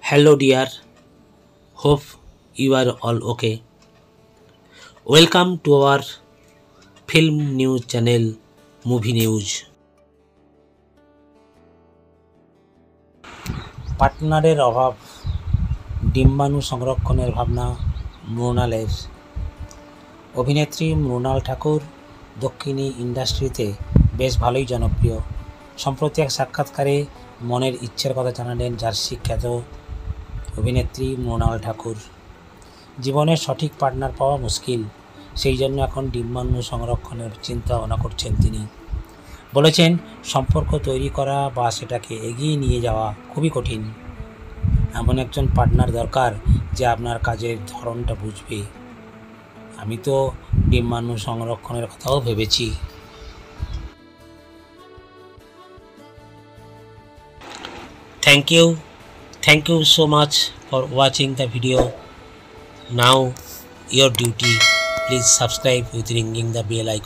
Hello, dear. Hope you are all okay. Welcome to our film news channel, Movie News. পার্টনারের অভাব, ডিম্বাণু সংরক্ষণের ভাবনা মৃণালের। অভিনেত্রী মৃণাল ঠাকুর দক্ষিণী ইন্ডাস্ট্রিতে বেশ ভালোই জনপ্রিয়। সম্প্রতি এক সাক্ষাৎকারে মনের ইচ্ছের কথা জানালেন জার্সি খ্যাত অভিনেত্রী মৃণাল ঠাকুর। জীবনের সঠিক পার্টনার পাওয়া মুশকিল, সেই জন্য এখন ডিম্বাণু সংরক্ষণের চিন্তা ভাবনা করছেন তিনি। বলেছেন, সম্পর্ক তৈরি করা বা সেটাকে এগিয়ে নিয়ে যাওয়া খুবই কঠিন। এমন একজন পার্টনার দরকার যে আপনার কাজের ধরনটা বুঝবে। আমি তো ডিম্বাণু সংরক্ষণের কথাও ভেবেছি। Thank you so much for watching the video. Now your duty, please subscribe with ringing the bell icon.